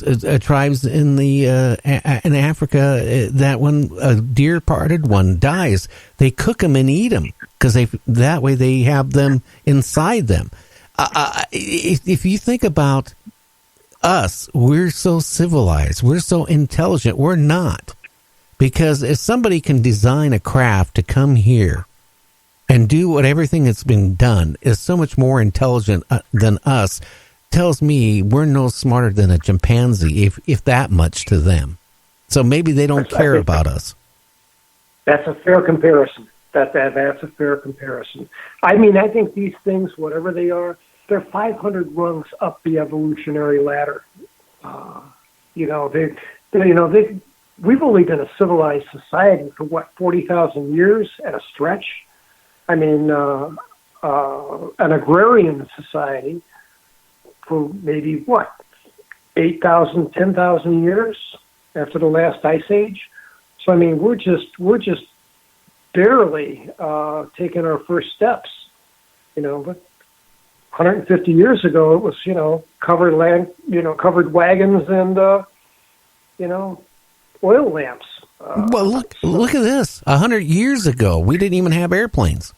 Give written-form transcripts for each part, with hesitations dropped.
there's tribes in in Africa that when a deer parted, one dies, they cook them and eat them because that way they have them inside them. If you think about us, we're so civilized, we're so intelligent. We're not, because if somebody can design a craft to come here and do what everything that's been done is so much more intelligent than us, tells me we're no smarter than a chimpanzee, if that much to them. So maybe they don't care about us. That's a fair comparison. That's a fair comparison. I mean, I think these things, whatever they are, they're 500 rungs up the evolutionary ladder. We've only been a civilized society for 40,000 years at a stretch. I mean, an agrarian society for maybe 8,000, 10,000 years after the last ice age. So I mean, we're just barely taking our first steps, but 150 years ago it was, covered land, covered wagons and oil lamps. Well, look at this. 100 years ago, we didn't even have airplanes.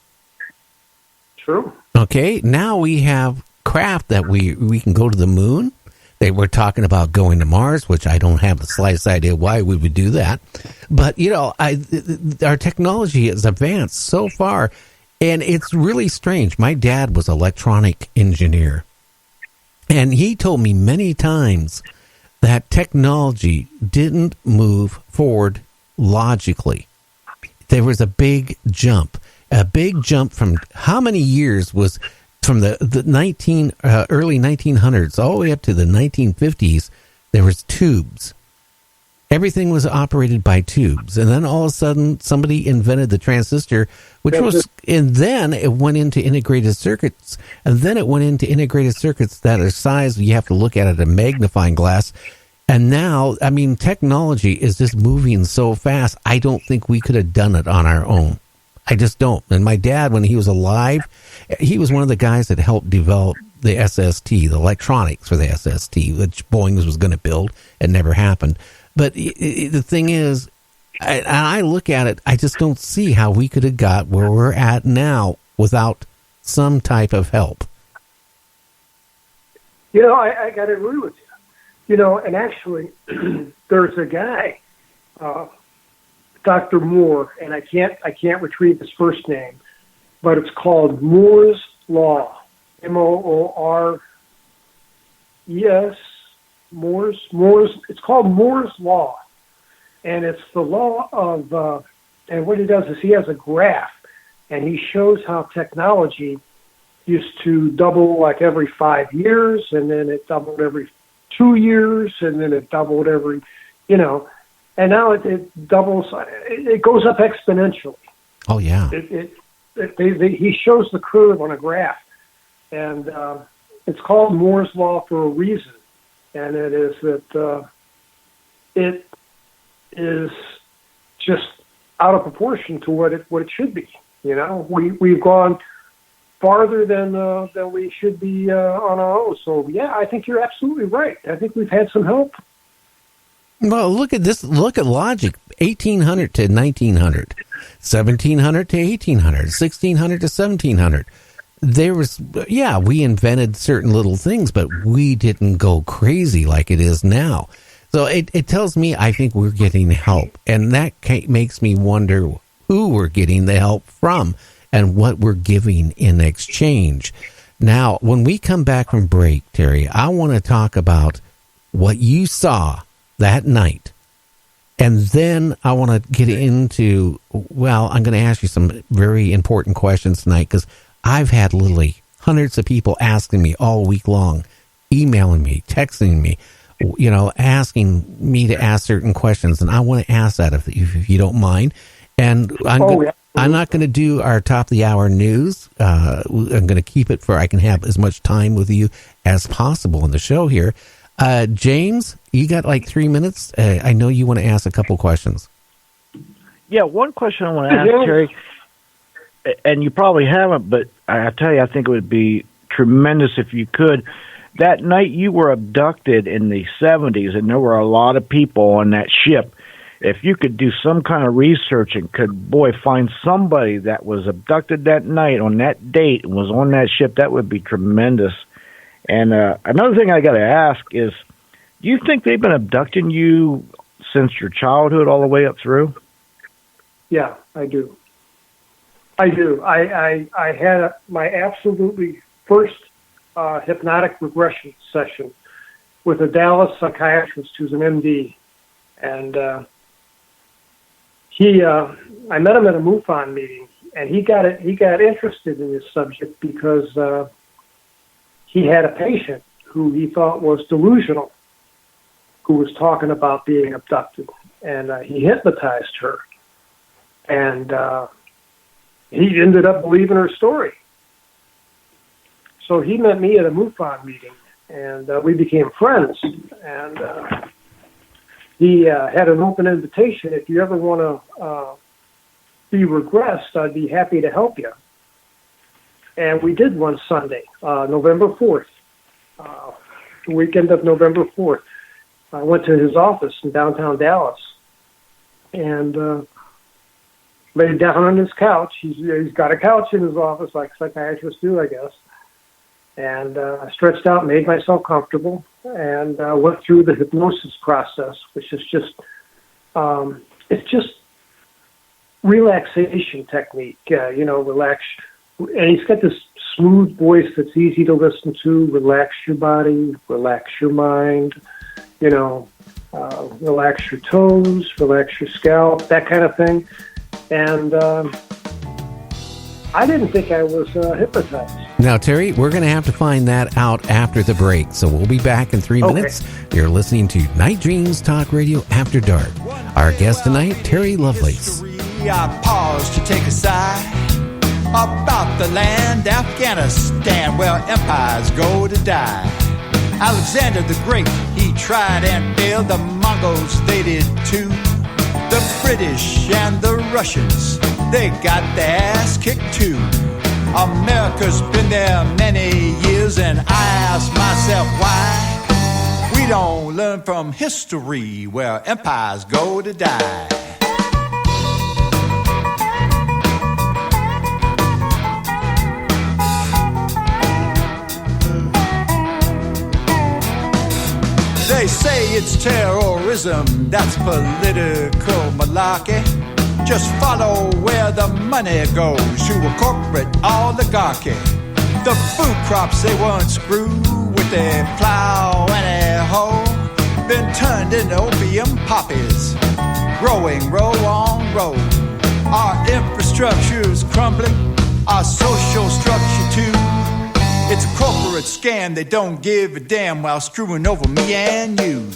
True. Okay, now we have craft that we can go to the moon. They were talking about going to Mars, which I don't have the slightest idea why we would do that. But, our technology has advanced so far, and it's really strange. My dad was an electronic engineer, and he told me many times that technology didn't move forward logically. There was a big jump from how many years was from the early 1900s all the way up to the 1950s. There was tubes. Everything was operated by tubes, and then all of a sudden somebody invented the transistor, and then it went into integrated circuits, and then it went into integrated circuits that are sized, you have to look at it at a magnifying glass. And now, I mean, technology is just moving so fast, I don't think we could have done it on our own. I just don't. And my dad, when he was alive, he was one of the guys that helped develop the SST, the electronics for the SST, which Boeing was going to build. It never happened. But the thing is, I look at it, I just don't see how we could have got where we're at now without some type of help. I got to agree with you. And actually, there's a guy, Dr. Moore, and I can't retrieve his first name, but it's called Moore's Law, Moores. It's called Moore's Law, and it's the law of. And what he does is he has a graph, and he shows how technology used to double like every 5 years, and then it doubled every 2 years, and then it doubled every, and now it doubles. It goes up exponentially. Oh yeah. He shows the curve on a graph, and it's called Moore's Law for a reason, and it is that it is just out of proportion to what it should be. We've gone farther than we should be on our own. So yeah, I think you're absolutely right. I think we've had some help. Well, look at this. Look at logic. 1800 to 1900, 1700 to 1800, 1600 to 1700. We invented certain little things, but we didn't go crazy like it is now. So it tells me I think we're getting help, and that makes me wonder who we're getting the help from and what we're giving in exchange. Now, when we come back from break, Terry, I want to talk about what you saw that night. And then I want to get into, I'm going to ask you some very important questions tonight, because I've had literally hundreds of people asking me all week long, emailing me, texting me, asking me to ask certain questions. And I want to ask that if you don't mind. And I'm not going to do our top of the hour news. I'm going to keep it for I can have as much time with you as possible in the show here. James, you got like 3 minutes. I know you want to ask a couple questions. Yeah, one question I want to ask, Terry, and you probably haven't, but I tell you, I think it would be tremendous if you could. that night you were abducted in the 70s, and there were a lot of people on that ship. If you could do some kind of research and could, find somebody that was abducted that night on that date and was on that ship, that would be tremendous. And another thing I got to ask is, do you think they've been abducting you since your childhood all the way up through? Yeah, I do. I had my absolutely first hypnotic regression session with a Dallas psychiatrist who's an MD, and I met him at a MUFON meeting, and he got interested in this subject because he had a patient who he thought was delusional, who was talking about being abducted, and he hypnotized her, and he ended up believing her story. So he met me at a MUFON meeting, and we became friends, and he had an open invitation. If you ever want to be regressed, I'd be happy to help you. And we did one Sunday, November 4th, the weekend of November 4th. I went to his office in downtown Dallas and laid down on his couch. He's got a couch in his office like psychiatrists do, I guess. And I stretched out, made myself comfortable, and went through the hypnosis process, which is just, it's just relaxation technique, relax. And he's got this smooth voice that's easy to listen to. Relax your body, relax your mind, relax your toes, relax your scalp, that kind of thing. And I didn't think I was hypnotized. Now, Terry, we're going to have to find that out after the break, so we'll be back in 3 minutes. You're listening to Night Dreams Talk Radio After Dark. Our guest tonight, Terry Lovelace. I pause to take a sigh about the land Afghanistan, where empires go to die. Alexander the Great, he tried and failed. The Mongols, they did too. The British and the Russians, they got their ass kicked too. America's been there many years, and I ask myself why we don't learn from history, where empires go to die. They say it's terrorism, that's political malarkey. Just follow where the money goes to a corporate oligarchy. The food crops they once grew with a plow and a hoe been turned into opium poppies, growing row on row. Our infrastructure's crumbling, our social structure too. It's a corporate scam, they don't give a damn while screwing over me and you.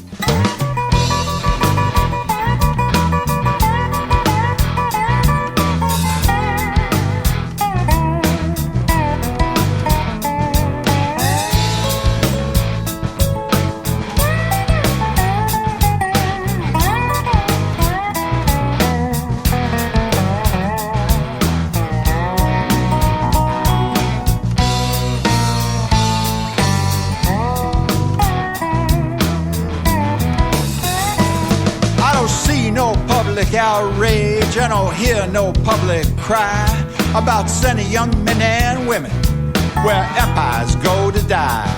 Outrage, I don't hear no public cry about sending young men and women where empires go to die.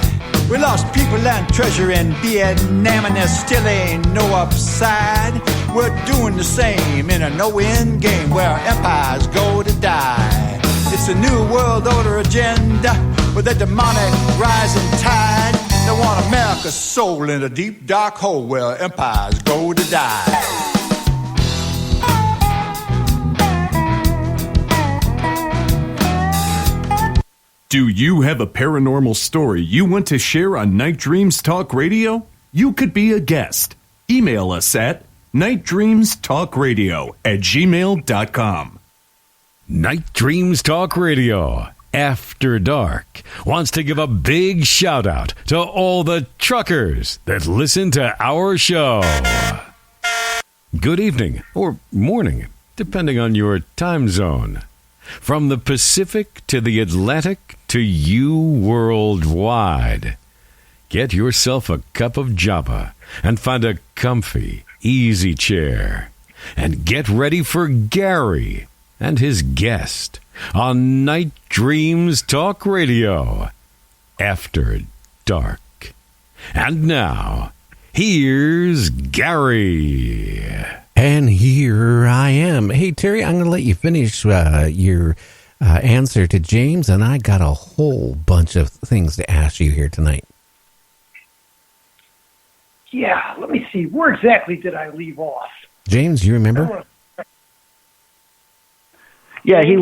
We lost people and treasure in Vietnam, and there still ain't no upside. We're doing the same in a no-win game where empires go to die. It's a new world order agenda with a demonic rising tide. They want America's soul in a deep dark hole where empires go to die. Do you have a paranormal story you want to share on Night Dreams Talk Radio? You could be a guest. Email us at nightdreamstalkradio@gmail.com. Night Dreams Talk Radio After Dark wants to give a big shout out to all the truckers that listen to our show. Good evening or morning, depending on your time zone. From the Pacific to the Atlantic to you worldwide. get yourself a cup of java and find a comfy, easy chair. And get ready for Gary and his guest on Night Dreams Talk Radio After Dark. And now, here's Gary. And here I am. Hey, Terry, I'm going to let you finish your answer to James, and I got a whole bunch of things to ask you here tonight. Yeah, let me see. Where exactly did I leave off? James, you remember? Yeah, he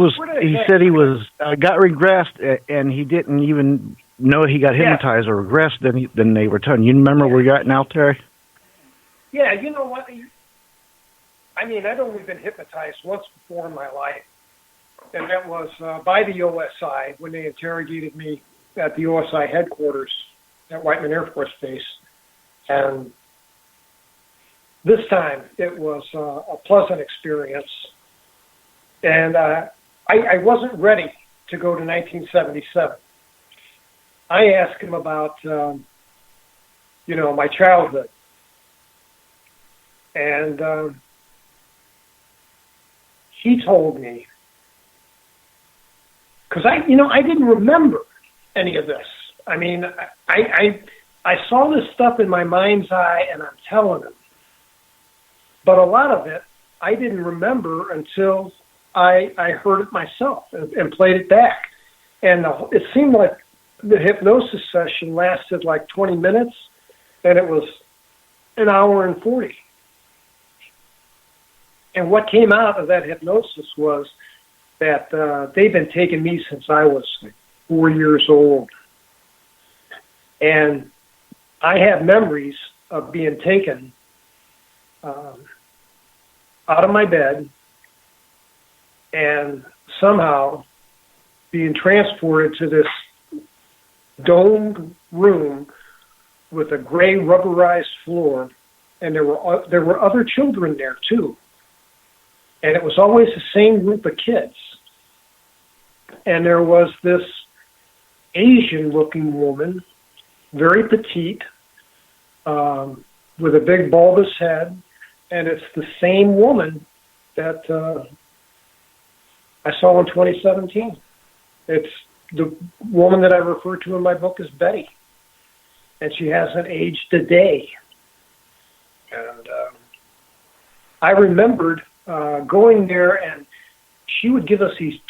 said he was got regressed, and he didn't even know he got hypnotized or regressed. Then they were telling you. Remember where you're at now, Terry? Yeah, you know what? I mean, I'd only been hypnotized once before in my life, and that was by the OSI when they interrogated me at the OSI headquarters at Whiteman Air Force Base. And this time it was a pleasant experience. And I wasn't ready to go to 1977. I asked him about, my childhood. And he told me, because I didn't remember any of this. I mean, I saw this stuff in my mind's eye, and I'm telling him. But a lot of it I didn't remember until I heard it myself and played it back. And it seemed like the hypnosis session lasted like 20 minutes, and it was an hour and 40. And what came out of that hypnosis was that they've been taking me since I was 4 years old. And I have memories of being taken out of my bed and somehow being transported to this domed room with a gray rubberized floor, and there were other children there too. And it was always the same group of kids. And there was this Asian-looking woman, very petite, with a big bulbous head, and it's the same woman that I saw in 2017. It's the woman that I refer to in my book as Betty, and she hasn't aged a day. And I remembered going there, and she would give us these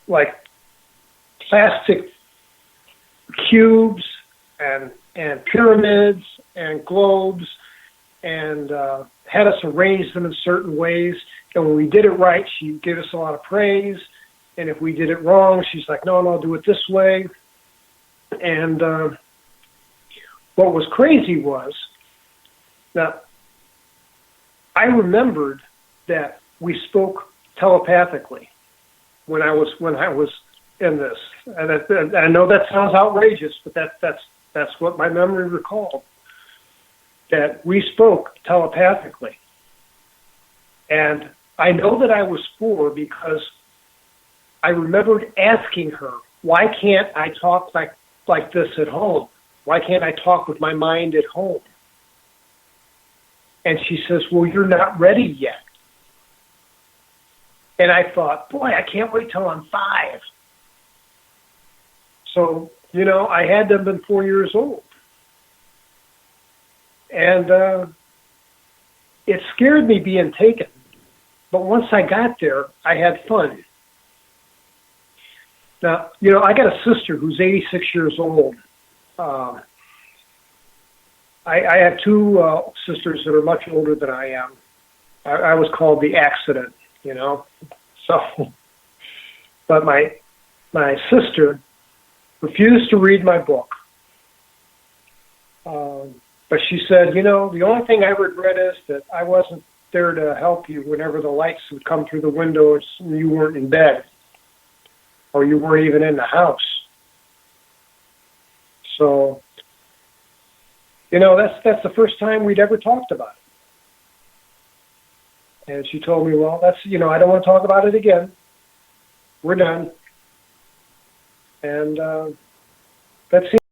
like plastic cubes and pyramids and globes, and had us arrange them in certain ways. And when we did it right, she'd give us a lot of praise. And if we did it wrong, she's like, no, do it this way. And what was crazy was that I remembered that we spoke telepathically when I was in this. And I know that sounds outrageous, but that's what my memory recalled, that we spoke telepathically. And I know that I was 4 because I remembered asking her, why can't I talk like this at home? Why can't I talk with my mind at home? And she says, well, you're not ready yet. And I thought, boy, I can't wait till I'm 5. So, I had to have been 4 years old. And it scared me being taken. But once I got there, I had fun. Now, I got a sister who's 86 years old. I have 2 sisters that are much older than I am. I was called the accident, So, but my sister refused to read my book. But she said, the only thing I regret is that I wasn't there to help you whenever the lights would come through the windows and you weren't in bed, or you weren't even in the house. So, that's the first time we'd ever talked about it. And she told me, well, that's, I don't want to talk about it again. We're done. And that seems